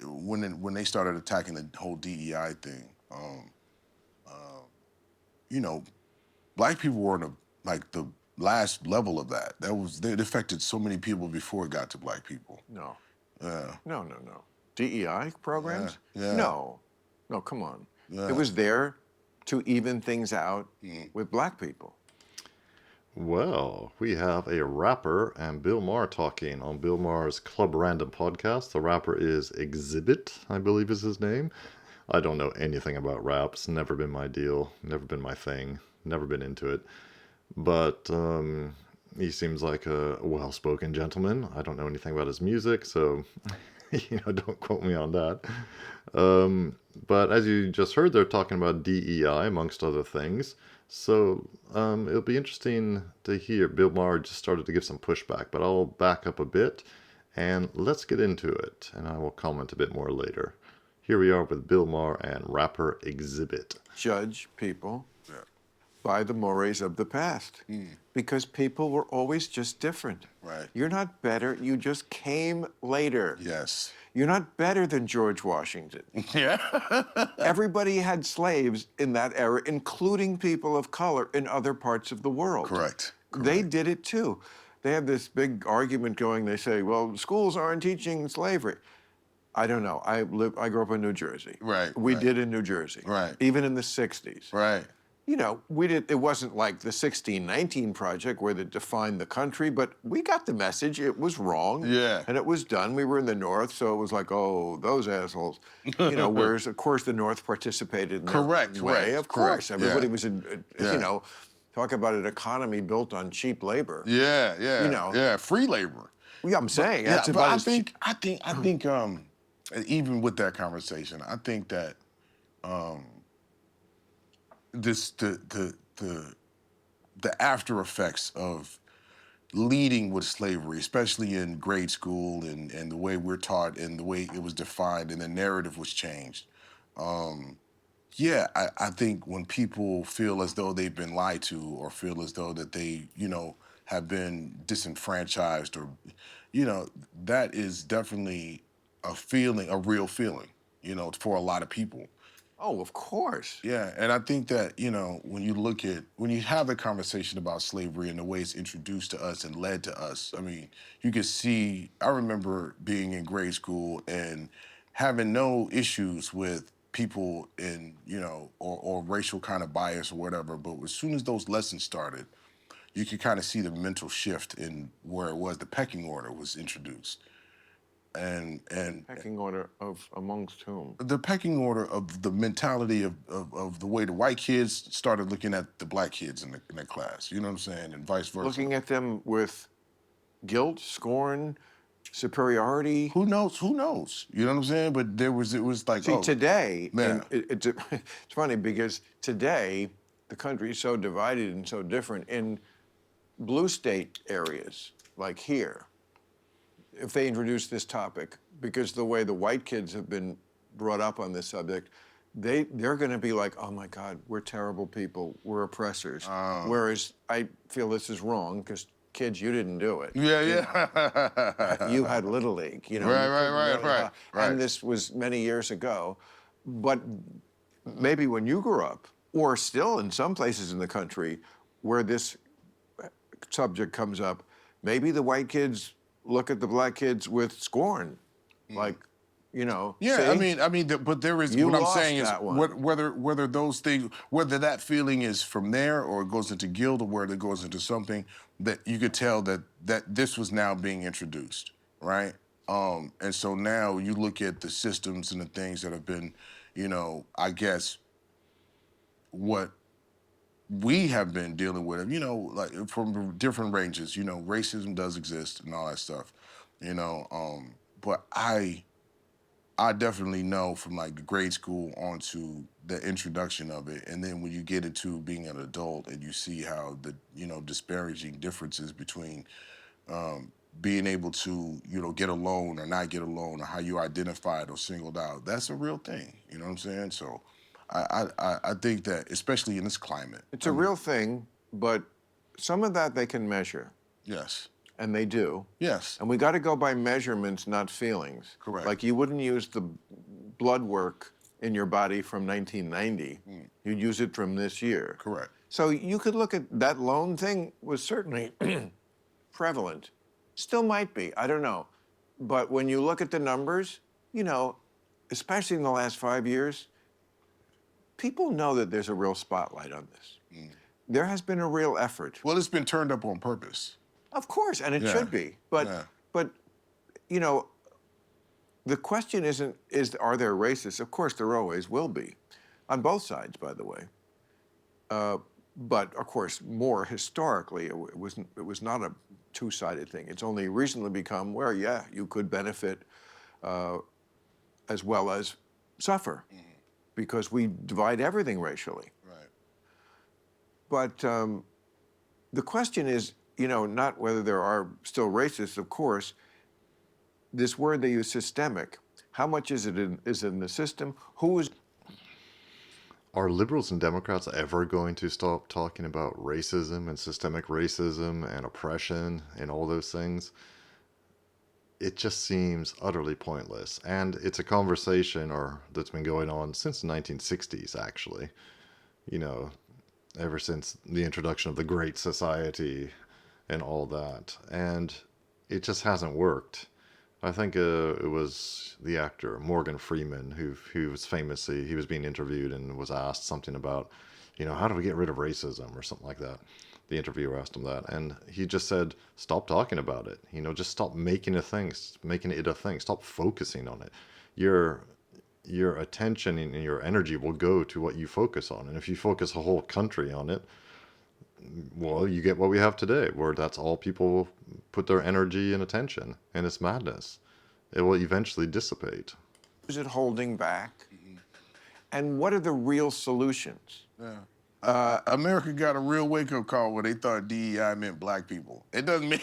when they started attacking the whole DEI thing, you know, black people were on the last level of that. It affected so many people before it got to black people. No. Yeah. No. DEI programs? Yeah. No. No, come on. Yeah. It was there to even things out with black people. Well, we have a rapper and Bill Maher talking on Bill Maher's Club Random podcast. The rapper is Exhibit, I believe is his name. I don't know anything about rap. It's never been my deal, never been my thing, never been into it. But he seems like a well-spoken gentleman. I don't know anything about his music, so don't quote me on that. But as you just heard, they're talking about DEI amongst other things. So it'll be interesting to hear. Bill Maher just started to give some pushback, but I'll back up a bit and let's get into it, and I will comment a bit more later. Here we are with Bill Maher and rapper Exhibit. Judge people by the mores of the past, because people were always just different. Right. You're not better, you just came later. Yes. You're not better than George Washington. Yeah. Everybody had slaves in that era, including people of color in other parts of the world. Correct. They did it too. They have this big argument going. They say, well, schools aren't teaching slavery. I don't know. I grew up in New Jersey. Right. We did in New Jersey. Right. Even in the 60s. Right. You know, it wasn't like the 1619 Project where they defined the country, but we got the message. It was wrong. Yeah. And it was done. We were in the North, so it was like, oh, those assholes. Whereas, of course, the North participated in their way. Of course. Everybody was, talk about an economy built on cheap labor. Yeah. Free labor. Yeah, I'm saying. That's but about I think even with that conversation, I think that the after effects of leading with slavery, especially in grade school and the way we're taught and the way it was defined and the narrative was changed. I think when people feel as though they've been lied to or feel as though that they, have been disenfranchised or, that is definitely a real feeling, for a lot of people. Oh, of course. Yeah, and I think that, when you have a conversation about slavery and the way it's introduced to us and led to us, I mean, you could see, I remember being in grade school and having no issues with people in, or racial kind of bias or whatever, but as soon as those lessons started, you could kind of see the mental shift in where it was, the pecking order was introduced. And pecking order of amongst whom? The pecking order of the mentality of the way the white kids started looking at the black kids in the class. You know what I'm saying? And vice versa. Looking at them with guilt, scorn, superiority. Who knows? Who knows? You know what I'm saying? But it was like, see, today, man. It's funny because today the country is so divided and so different. In blue state areas, like here, if they introduce this topic, because the way the white kids have been brought up on this subject, they're going to be like, oh my God, we're terrible people, we're oppressors. Whereas I feel this is wrong because kids, you didn't do it. Yeah. You had Little League, Right. And this was many years ago. But maybe when you grew up, or still in some places in the country where this subject comes up, maybe the white kids look at the black kids with scorn, like, Yeah, see? I mean, but there is. What I'm saying is, whether those things, whether that feeling is from there or it goes into guilt or whether it goes into something that you could tell that this was now being introduced, right? And so now you look at the systems and the things that have been, I guess, what we have been dealing with, like from different ranges. Racism does exist and all that stuff, but I definitely know from like the grade school onto the introduction of it, and then when you get into being an adult and you see how the disparaging differences between being able to get a loan or not get a loan, or how you identified or singled out, that's a real thing. You know what I'm saying? So I think that, especially in this climate, It's a real thing, but some of that they can measure. Yes. and they do. Yes. And we got to go by measurements, not feelings. Correct. Like you wouldn't use the blood work in your body from 1990. You'd use it from this year. Correct. So you could look at that lone thing was certainly prevalent. Still might be, I don't know. But when you look at the numbers, you know, especially in the last 5 years, people know that there's a real spotlight on this. There has been a real effort. Well, it's been turned up on purpose. Of course, and it should be. But, you know, the question isn't, are there racists? Of course, there always will be, on both sides, by the way. But of course, more historically, it was not a two-sided thing. It's only recently become where, yeah, you could benefit as well as suffer, because we divide everything racially. Right. But the question is, you know, not whether there are still racists, of course. This word they use, systemic. How much is it in the system? Who is? Are liberals and Democrats ever going to stop talking about racism and systemic racism and oppression and all those things? It just seems utterly pointless. And it's a conversation that's been going on since the 1960s, actually. You know, ever since the introduction of the Great Society and all that. And it just hasn't worked. I think it was the actor Morgan Freeman who was famously, he was being interviewed and was asked something about, you know, how do we get rid of racism or something like that. The interviewer asked him that, and he just said, stop talking about it. You know, just stop making it a thing. Stop focusing on it. Your attention and your energy will go to what you focus on. And if you focus a whole country on it, well, you get what we have today, where that's all people put their energy and attention, and it's madness. It will eventually dissipate. Is it holding back? And what are the real solutions? Yeah. America got a real wake-up call when they thought DEI meant black people. It doesn't mean...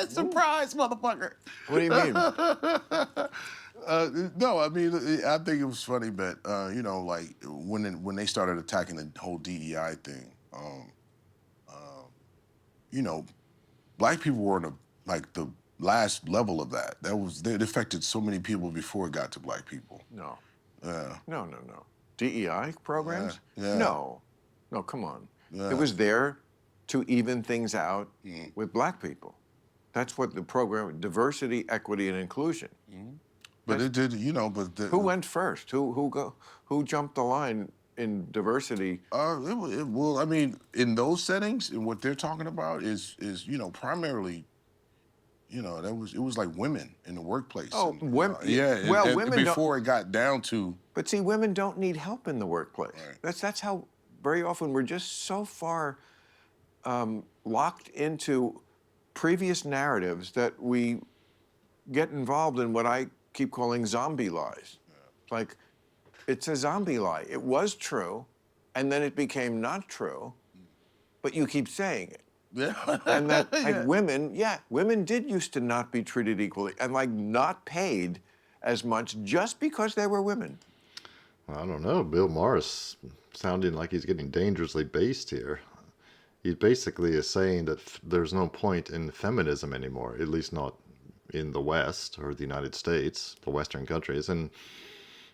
Surprise, motherfucker! What do you mean? No, I mean, I think it was funny, but, you know, like, when they started attacking the whole DEI thing, you know, black people were the last level of that. It affected so many people before it got to black people. No. Yeah. No. DEI programs? Yeah. No, come on. Yeah. It was there to even things out with black people. That's what the program, diversity, equity, and inclusion. But it did, you know, but... Who went first? Who jumped the line in diversity? Well, I mean, in those settings, and what they're talking about is you know, primarily, you know, it was like women in the workplace. Oh, and, women. Yeah. Well, women before it got down to... But see, women don't need help in the workplace. Right. That's how very often we're just so far locked into previous narratives that we get involved in what I keep calling zombie lies. Like, it's a zombie lie. It was true, and then it became not true, but you keep saying it. Yeah. And that, like, women did used to not be treated equally and, like, not paid as much just because they were women. I don't know. Bill Maher is sounding like he's getting dangerously based here. He basically is saying that there's no point in feminism anymore, at least not in the West or the United States, the Western countries. And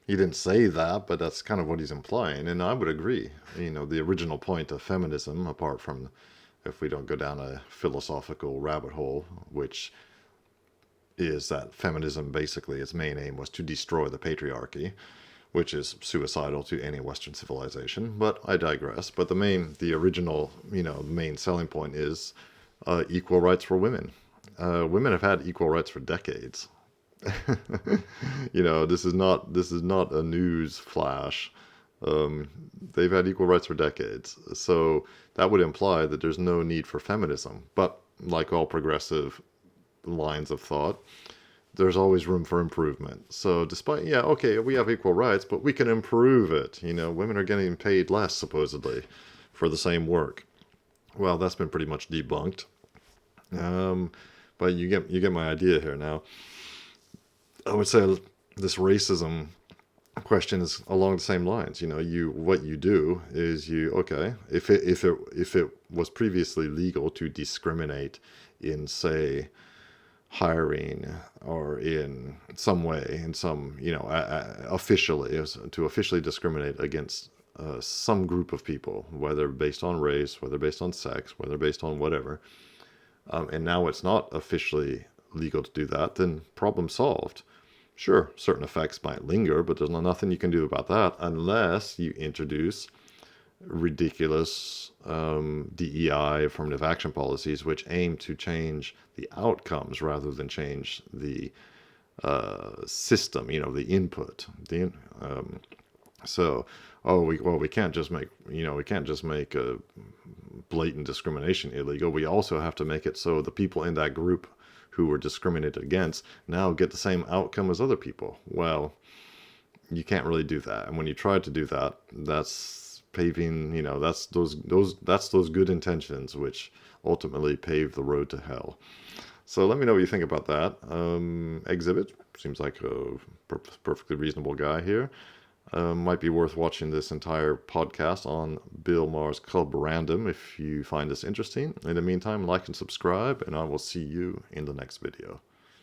he didn't say that, but that's kind of what he's implying. And I would agree. You know, the original point of feminism, apart from if we don't go down a philosophical rabbit hole, which is that feminism, basically, its main aim was to destroy the patriarchy, which is suicidal to any Western civilization. But I digress. But the original, you know, main selling point is equal rights for women. Women have had equal rights for decades. You know, this is not a news flash. They've had equal rights for decades. So that would imply that there's no need for feminism. But like all progressive lines of thought, there's always room for improvement. So despite, we have equal rights, but we can improve it. You know, women are getting paid less, supposedly, for the same work. Well, that's been pretty much debunked. But you get my idea here. Now, I would say this racism question is along the same lines. You know, what you do is if it was previously legal to discriminate in, say, hiring or in some way, in some, officially, to officially discriminate against some group of people, whether based on race, whether based on sex, whether based on whatever, and now it's not officially legal to do that, then problem solved. Sure, certain effects might linger, but there's nothing you can do about that unless you introduce ridiculous DEI, affirmative action policies, which aim to change the outcomes rather than change the system, the input. We can't just make a blatant discrimination illegal. We also have to make it so the people in that group who were discriminated against now get the same outcome as other people. Well, you can't really do that. And when you try to do that, that's paving, that's those good intentions which ultimately pave the road to hell. So let me know what you think about that. Exhibit seems like a perfectly reasonable guy here. Might be worth watching this entire podcast on Bill Maher's Club Random if you find this interesting. In the meantime, like and subscribe, and I will see you in the next video.